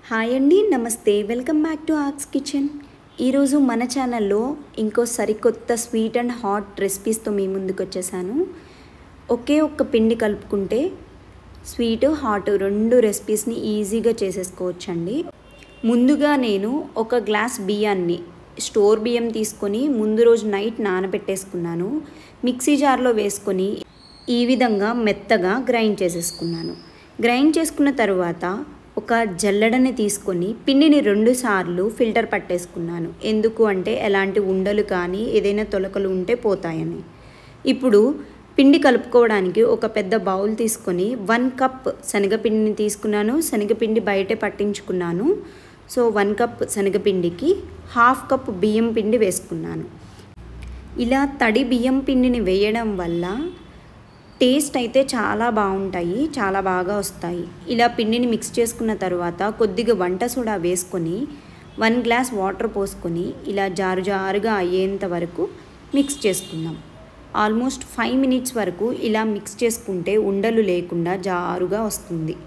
Hi అండి, నమస్తే. Welcome back to aux kitchen. ఈరోజు మన ఛానల్లో ఇంకో సరికొత్త స్వీట్ అండ్ హాట్ రెసిపీస్తో మీ ముందుకు వచ్చేసాను. ఒకే ఒక్క పిండి కలుపుకుంటే స్వీట్ హాట్ రెండు రెసిపీస్ని ఈజీగా చేసేసుకోవచ్చండి. ముందుగా నేను ఒక గ్లాస్ బియ్యాన్ని స్టోర్ బియ్యం తీసుకొని ముందు రోజు నైట్ నానబెట్టేసుకున్నాను. మిక్సీ జార్లో వేసుకొని ఈ విధంగా మెత్తగా గ్రైండ్ చేసేసుకున్నాను. గ్రైండ్ చేసుకున్న తర్వాత ఒక జల్లెడని తీసుకొని పిండిని 2 సార్లు ఫిల్టర్ పట్టేసుకున్నాను. ఎందుకు అంటే ఎలాంటి ఉండలు కానీ ఏదైనా తొలకలు ఉంటే పోతాయని. ఇప్పుడు పిండి కలుపుకోవడానికి ఒక పెద్ద బౌల్ తీసుకొని 1 కప్ శనగపిండిని తీసుకున్నాను. శనగపిండి బయటే పట్టించుకున్నాను. సో 1 కప్ శనగపిండికి 1/2 కప్ బియ్యం పిండి వేసుకున్నాను. ఇలా తడి బియ్యం పిండిని వేయడం వల్ల టేస్ట్ అయితే చాలా బాగుంటాయి, చాలా బాగా వస్తాయి. ఇలా పిండిని మిక్స్ చేసుకున్న తర్వాత కొద్దిగా వంట సోడా వేసుకొని 1 గ్లాస్ వాటర్ పోసుకొని ఇలా జారుగా అయ్యేంత వరకు మిక్స్ చేసుకుందాం. ఆల్మోస్ట్ 5 మినిట్స్ వరకు ఇలా మిక్స్ చేసుకుంటే ఉండలు లేకుండా జారుగా వస్తుంది.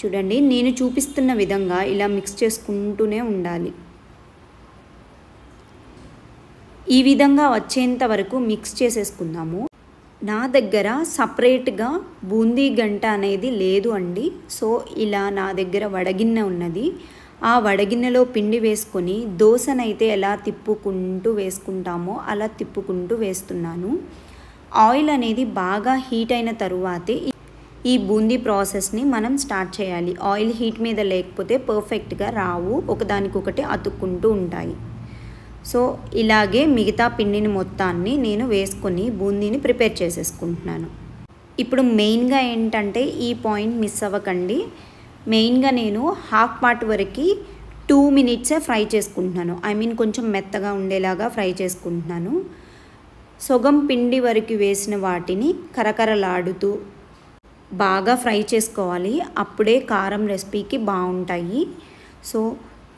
చూడండి, నేను చూపిస్తున్న విధంగా ఇలా మిక్స్ చేసుకుంటూనే ఉండాలి. ఈ విధంగా వచ్చేంత వరకు మిక్స్ చేసేసుకుందాము. నా దగ్గర సపరేట్గా బూందీ గంట అనేది లేదు అండి. సో ఇలా నా దగ్గర వడగిన్నె ఉన్నది. ఆ వడగిన్నెలో పిండి వేసుకొని దోసనైతే ఎలా తిప్పుకుంటూ వేసుకుంటామో అలా తిప్పుకుంటూ వేస్తున్నాను. ఆయిల్ అనేది బాగా హీట్ అయిన తరువాతే ఈ బూందీ ప్రాసెస్ని మనం స్టార్ట్ చేయాలి. ఆయిల్ హీట్ మీద లేకపోతే పర్ఫెక్ట్గా రావు, ఒకదానికొకటి అతుక్కుంటూ ఉంటాయి. సో ఇలాగే మిగతా పిండిని మొత్తాన్ని నేను వేసుకొని బూందీని ప్రిపేర్ చేసేసుకుంటున్నాను. ఇప్పుడు మెయిన్గా ఏంటంటే ఈ పాయింట్ మిస్ అవ్వకండి. మెయిన్గా నేను హాఫ్ పార్ట్ వరకు 2 మినిట్సే ఫ్రై చేసుకుంటున్నాను. కొంచెం మెత్తగా ఉండేలాగా ఫ్రై చేసుకుంటున్నాను. సొగం పిండి వరకు వేసిన వాటిని కరకరలాడుతూ బాగా ఫ్రై చేసుకోవాలి. అప్పుడే కారం రెసిపీకి బాగుంటాయి. సో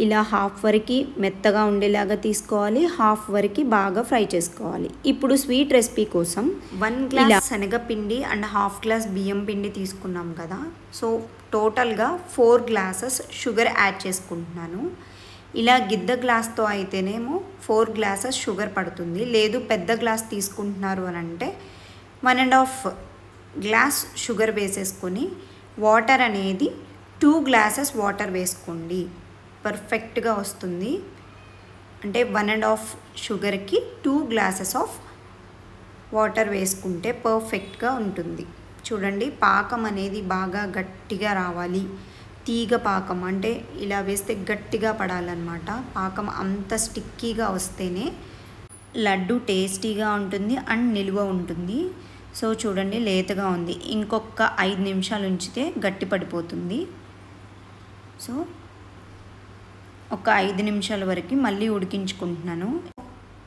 ఇలా హాఫ్ వరకు మెత్తగా ఉండేలాగా తీసుకోవాలి, హాఫ్ వరకు బాగా ఫ్రై చేసుకోవాలి. ఇప్పుడు స్వీట్ రెసిపీ కోసం 1 గ్లాస్ శనగపిండి అండ్ 1/2 గ్లాస్ బియ్యం పిండి తీసుకున్నాం కదా. సో టోటల్గా 4 గ్లాసెస్ షుగర్ యాడ్ చేసుకుంటున్నాను. ఇలా గిద్ద గ్లాస్తో అయితేనేమో 4 గ్లాసెస్ షుగర్ పడుతుంది. లేదు పెద్ద గ్లాస్ తీసుకుంటున్నారు అని అంటే 1.5 గ్లాస్ షుగర్ వేసేసుకొని వాటర్ అనేది 2 గ్లాసెస్ వాటర్ వేసుకోండి. పర్ఫెక్ట్గా వస్తుంది. అంటే 1.5 షుగర్కి 2 గ్లాసెస్ ఆఫ్ వాటర్ వేసుకుంటే పర్ఫెక్ట్గా ఉంటుంది. చూడండి, పాకం అనేది బాగా గట్టిగా రావాలి. తీగ పాకం అంటే ఇలా వేస్తే గట్టిగా పడాలన్నమాట. పాకం అంత స్టిక్కీగా వస్తేనే లడ్డు టేస్టీగా ఉంటుంది అండ్ నిలువ ఉంటుంది. సో చూడండి, లేతగా ఉంది. ఇంకొక 5 నిమిషాలు ఉంచితే గట్టి పడిపోతుంది. సో ఒక 5 నిమిషాల వరకు మళ్ళీ ఉడికించుకుంటున్నాను.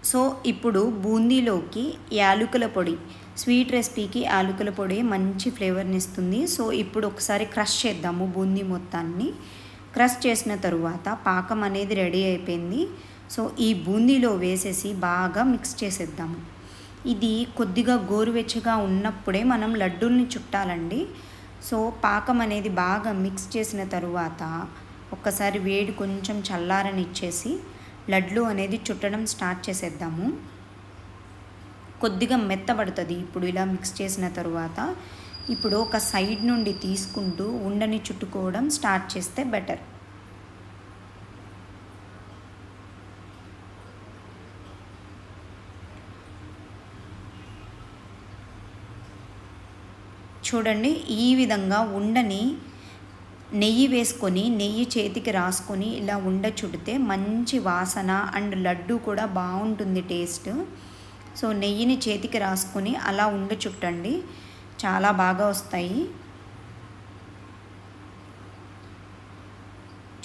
సో ఇప్పుడు బూందీలోకి యాలకుల పొడి, స్వీట్ రెసిపీకి యాలకుల పొడి మంచి ఫ్లేవర్ని ఇస్తుంది. సో ఇప్పుడు ఒకసారి క్రష్ చేద్దాము. బూందీ మొత్తాన్ని క్రష్ చేసిన తరువాత పాకం అనేది రెడీ అయిపోయింది. సో ఈ బూందీలో వేసేసి బాగా మిక్స్ చేసేద్దాము. ఇది కొద్దిగా గోరువెచ్చగా ఉన్నప్పుడే మనం లడ్డూల్ని చుట్టాలండి. సో పాకం అనేది బాగా మిక్స్ చేసిన తరువాత ఒక్కసారి వేడి కొంచెం చల్లారనిచ్చేసి లడ్లు అనేది చుట్టడం స్టార్ట్ చేసేద్దాము. కొద్దిగా మెత్తబడుతుంది ఇప్పుడు ఇలా మిక్స్ చేసిన తరువాత. ఇప్పుడు ఒక సైడ్ నుండి తీసుకుంటూ ఉండని చుట్టుకోవడం స్టార్ట్ చేస్తే బెటర్. చూడండి, ఈ విధంగా ఉండని నెయ్యి వేసుకొని నెయ్యి చేతికి రాసుకొని ఇలా ఉండ చుడితే మంచి వాసన అండ్ లడ్డు కూడా బాగుంటుంది టేస్ట్. సో నెయ్యిని చేతికి రాసుకొని అలా ఉండ చుట్టండి, చాలా బాగా వస్తాయి.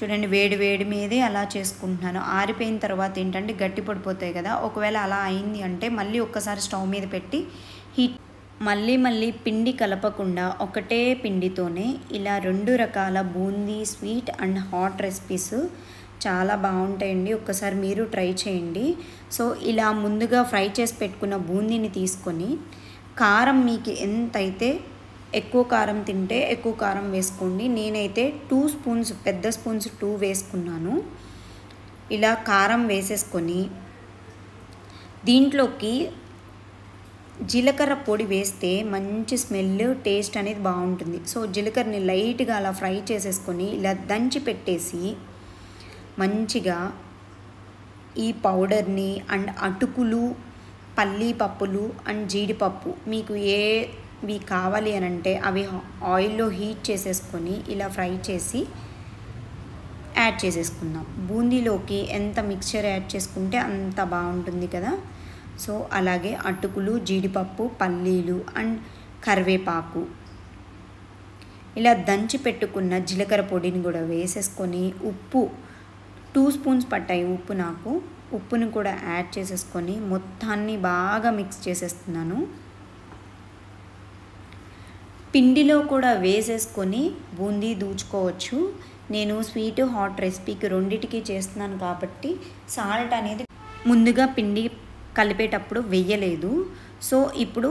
చూడండి, వేడి వేడి మీదే అలా చేసుకుంటున్నాను. ఆరిపోయిన తర్వాత ఏంటంటే గట్టి పడిపోతాయి కదా. ఒకవేళ అలా అయింది అంటే మళ్ళీ ఒక్కసారి స్టవ్ మీద పెట్టి హీట్ మళ్ళీ పిండి కలపకుండా ఒకటే పిండితోనే ఇలా 2 రకాల boondi sweet and hot recipes చాలా బాగుంటాయండి. ఒక్కసారి మీరు ట్రై చేయండి. సో ఇలా ముందుగా ఫ్రై చేసి పెట్టుకున్న బూందీని తీసుకొని కారం మీకు ఎంతైతే ఎక్కువ కారం తింటే ఎక్కువ కారం వేసుకోండి. నేనైతే 2 స్పూన్స్, పెద్ద స్పూన్స్ 2 వేసుకున్నాను. ఇలా కారం వేసేసుకొని దీంట్లోకి జీలకర్ర పొడి వేస్తే మంచి స్మెల్, టేస్ట్ అనేది బాగుంటుంది. సో జీలకర్రని లైట్గా అలా ఫ్రై చేసేసుకొని ఇలా దంచి పెట్టేసి మంచిగా ఈ పౌడర్ని అండ్ అటుకులు, పల్లీ పప్పులు అండ్ జీడిపప్పు మీకు ఏవి కావాలి అని అంటే అవి ఆయిల్లో హీట్ చేసేసుకొని ఇలా ఫ్రై చేసి యాడ్ చేసేసుకుందాం. బూందీలోకి ఎంత మిక్స్చర్ యాడ్ చేసుకుంటే అంత బాగుంటుంది కదా. సో అలాగే అటుకులు, జీడిపప్పు, పల్లీలు అండ్ కరివేపాకు, ఇలా దంచి పెట్టుకున్న జీలకర్ర పొడిని కూడా వేసేసుకొని, ఉప్పు 2 స్పూన్స్ పట్టాయి ఉప్పు నాకు. ఉప్పుని కూడా యాడ్ చేసేసుకొని మొత్తాన్ని బాగా మిక్స్ చేసేస్తున్నాను. పిండిలో కూడా వేసేసుకొని బూందీ దూచుకోవచ్చు. నేను స్వీట్, హాట్ రెసిపీకి రెండిటికి చేస్తున్నాను కాబట్టి సాల్ట్ అనేది ముందుగా పిండి కలిపేటప్పుడు వెయ్యలేదు. సో ఇప్పుడు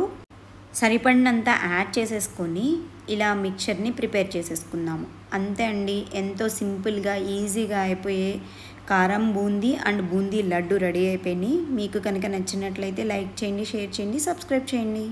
సరిపడినంత యాడ్ చేసేసుకొని ఇలా మిక్చర్ని ప్రిపేర్ చేసేసుకుందాము. అంతే అండి, ఎంతో సింపుల్గా ఈజీగా అయిపోయే కారం బూందీ అండ్ బూందీ లడ్డు రెడీ అయిపోయినాయి. మీకు కనుక నచ్చినట్లయితే లైక్ చేయండి, షేర్ చేయండి, సబ్స్క్రైబ్ చేయండి.